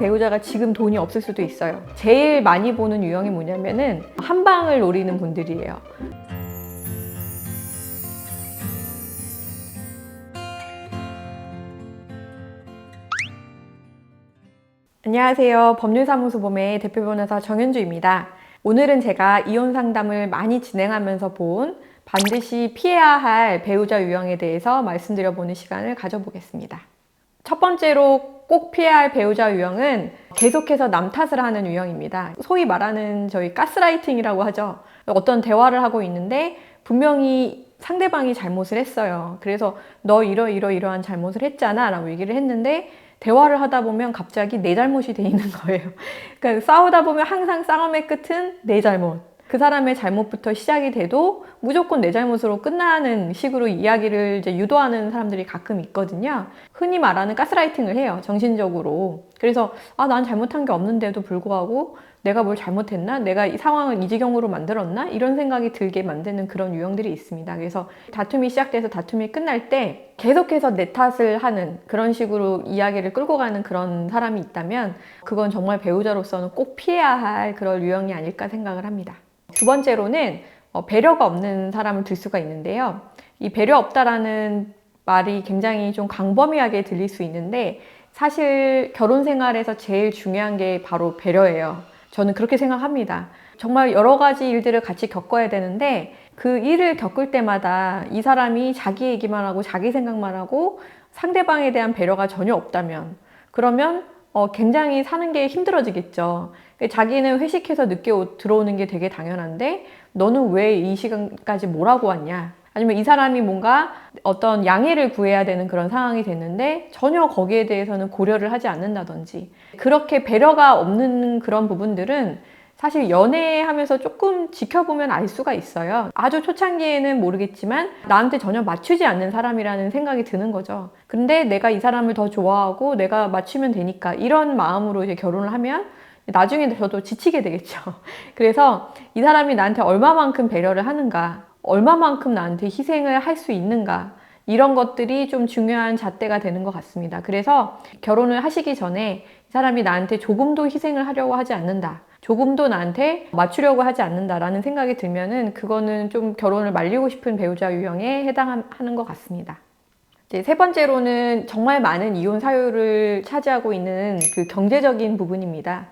배우자가 지금 돈이 없을 수도 있어요. 제일 많이 보는 유형이 뭐냐면은 한 방을 노리는 분들이에요. 안녕하세요. 법률사무소 봄의 대표 변호사 정현주입니다. 오늘은 제가 이혼 상담을 많이 진행하면서 본 반드시 피해야 할 배우자 유형에 대해서 말씀드려보는 시간을 가져보겠습니다. 첫 번째로 꼭 피해야 할 배우자 유형은 계속해서 남 탓을 하는 유형입니다. 소위 말하는 저희 가스라이팅이라고 하죠. 어떤 대화를 하고 있는데 분명히 상대방이 잘못을 했어요. 그래서 너 이러한 잘못을 했잖아 라고 얘기를 했는데 대화를 하다 보면 갑자기 내 잘못이 돼 있는 거예요. 그러니까 싸우다 보면 항상 싸움의 끝은 내 잘못. 그 사람의 잘못부터 시작이 돼도 무조건 내 잘못으로 끝나는 식으로 이야기를 이제 유도하는 사람들이 가끔 있거든요. 흔히 말하는 가스라이팅을 해요, 정신적으로. 그래서 난 잘못한 게 없는데도 불구하고 내가 뭘 잘못했나? 내가 이 상황을 이 지경으로 만들었나? 이런 생각이 들게 만드는 그런 유형들이 있습니다. 그래서 다툼이 시작돼서 다툼이 끝날 때 계속해서 내 탓을 하는 그런 식으로 이야기를 끌고 가는 그런 사람이 있다면 그건 정말 배우자로서는 꼭 피해야 할 그런 유형이 아닐까 생각을 합니다. 두 번째로는 배려가 없는 사람을 들 수가 있는데요. 이 배려 없다라는 말이 굉장히 좀 광범위하게 들릴 수 있는데 사실 결혼 생활에서 제일 중요한 게 바로 배려예요. 저는 그렇게 생각합니다. 정말 여러 가지 일들을 같이 겪어야 되는데 그 일을 겪을 때마다 이 사람이 자기 얘기만 하고 자기 생각만 하고 상대방에 대한 배려가 전혀 없다면 그러면 굉장히 사는 게 힘들어지겠죠. 자기는 회식해서 늦게 들어오는 게 되게 당연한데 너는 왜 이 시간까지 뭘 하고 왔냐? 아니면 이 사람이 뭔가 어떤 양해를 구해야 되는 그런 상황이 됐는데 전혀 거기에 대해서는 고려를 하지 않는다든지 그렇게 배려가 없는 그런 부분들은 사실 연애하면서 조금 지켜보면 알 수가 있어요. 아주 초창기에는 모르겠지만 나한테 전혀 맞추지 않는 사람이라는 생각이 드는 거죠. 근데 내가 이 사람을 더 좋아하고 내가 맞추면 되니까 이런 마음으로 이제 결혼을 하면 나중에 저도 지치게 되겠죠. 그래서 이 사람이 나한테 얼마만큼 배려를 하는가, 얼마만큼 나한테 희생을 할 수 있는가 이런 것들이 좀 중요한 잣대가 되는 것 같습니다. 그래서 결혼을 하시기 전에 이 사람이 나한테 조금도 희생을 하려고 하지 않는다. 조금도 나한테 맞추려고 하지 않는다라는 생각이 들면은 그거는 좀 결혼을 말리고 싶은 배우자 유형에 해당하는 것 같습니다. 이제 세 번째로는 정말 많은 이혼 사유를 차지하고 있는 그 경제적인 부분입니다.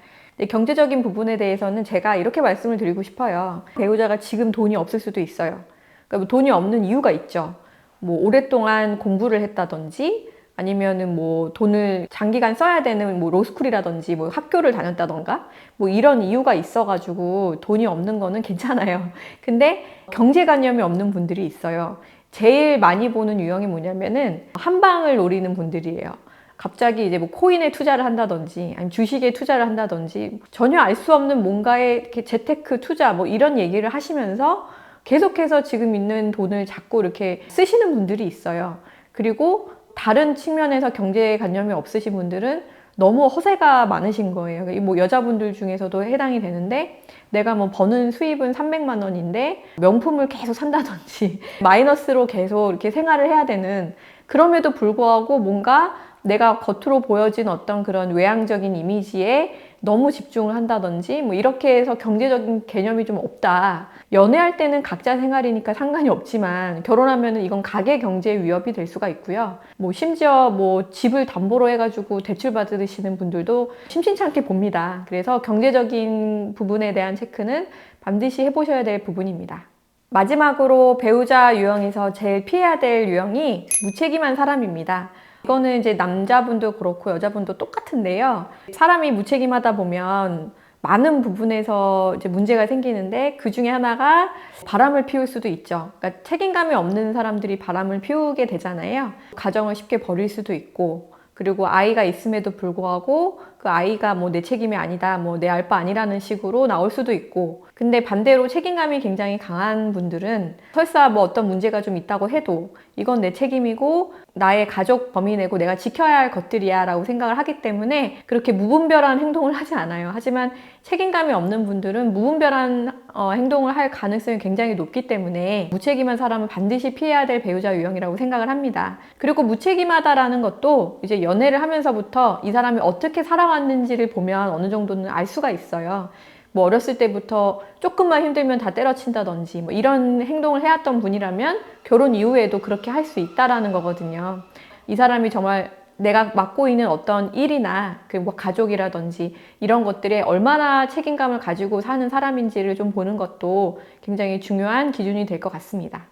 경제적인 부분에 대해서는 제가 이렇게 말씀을 드리고 싶어요. 배우자가 지금 돈이 없을 수도 있어요. 그러니까 돈이 없는 이유가 있죠. 뭐 오랫동안 공부를 했다든지 아니면은 뭐 돈을 장기간 써야 되는 뭐 로스쿨이라든지 뭐 학교를 다녔다던가 뭐 이런 이유가 있어가지고 돈이 없는 거는 괜찮아요. 근데 경제관념이 없는 분들이 있어요. 제일 많이 보는 유형이 뭐냐면은 한 방을 노리는 분들이에요. 갑자기 이제 뭐 코인에 투자를 한다든지 아니면 주식에 투자를 한다든지 전혀 알 수 없는 뭔가에 이렇게 재테크 투자 뭐 이런 얘기를 하시면서 계속해서 지금 있는 돈을 자꾸 이렇게 쓰시는 분들이 있어요. 그리고 다른 측면에서 경제관념이 없으신 분들은 너무 허세가 많으신 거예요. 뭐 여자분들 중에서도 해당이 되는데 내가 뭐 버는 수입은 300만 원인데 명품을 계속 산다든지 마이너스로 계속 이렇게 생활을 해야 되는 그럼에도 불구하고 뭔가 내가 겉으로 보여진 어떤 그런 외향적인 이미지에 너무 집중을 한다든지 뭐 이렇게 해서 경제적인 개념이 좀 없다. 연애할 때는 각자 생활이니까 상관이 없지만 결혼하면은 이건 가계 경제의 위협이 될 수가 있고요. 뭐 심지어 뭐 집을 담보로 해가지고 대출 받으시는 분들도 심심찮게 봅니다. 그래서 경제적인 부분에 대한 체크는 반드시 해보셔야 될 부분입니다. 마지막으로 배우자 유형에서 제일 피해야 될 유형이 무책임한 사람입니다. 이거는 이제 남자분도 그렇고 여자분도 똑같은데요. 사람이 무책임하다 보면 많은 부분에서 이제 문제가 생기는데 그 중에 하나가 바람을 피울 수도 있죠. 그러니까 책임감이 없는 사람들이 바람을 피우게 되잖아요. 가정을 쉽게 버릴 수도 있고 그리고 아이가 있음에도 불구하고 그 아이가 뭐 내 책임이 아니다, 뭐 내 알 바 아니라는 식으로 나올 수도 있고 근데 반대로 책임감이 굉장히 강한 분들은 설사 뭐 어떤 문제가 좀 있다고 해도 이건 내 책임이고 나의 가족 범위 내고 내가 지켜야 할 것들이야 라고 생각을 하기 때문에 그렇게 무분별한 행동을 하지 않아요. 하지만 책임감이 없는 분들은 무분별한 행동을 할 가능성이 굉장히 높기 때문에 무책임한 사람은 반드시 피해야 될 배우자 유형이라고 생각을 합니다. 그리고 무책임하다라는 것도 이제 연애를 하면서부터 이 사람이 어떻게 살아가는 살아왔는지를 보면 어느 정도는 알 수가 있어요. 뭐 어렸을 때부터 조금만 힘들면 다 때려친다든지 뭐 이런 행동을 해왔던 분이라면 결혼 이후에도 그렇게 할 수 있다라는 거거든요. 이 사람이 정말 내가 맡고 있는 어떤 일이나 뭐 가족이라든지 이런 것들에 얼마나 책임감을 가지고 사는 사람인지를 좀 보는 것도 굉장히 중요한 기준이 될 것 같습니다.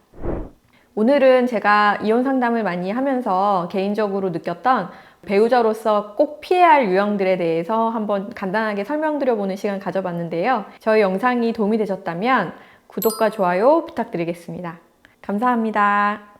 오늘은 제가 이혼 상담을 많이 하면서 개인적으로 느꼈던 배우자로서 꼭 피해야 할 유형들에 대해서 한번 간단하게 설명드려보는 시간 가져봤는데요. 저희 영상이 도움이 되셨다면 구독과 좋아요 부탁드리겠습니다. 감사합니다.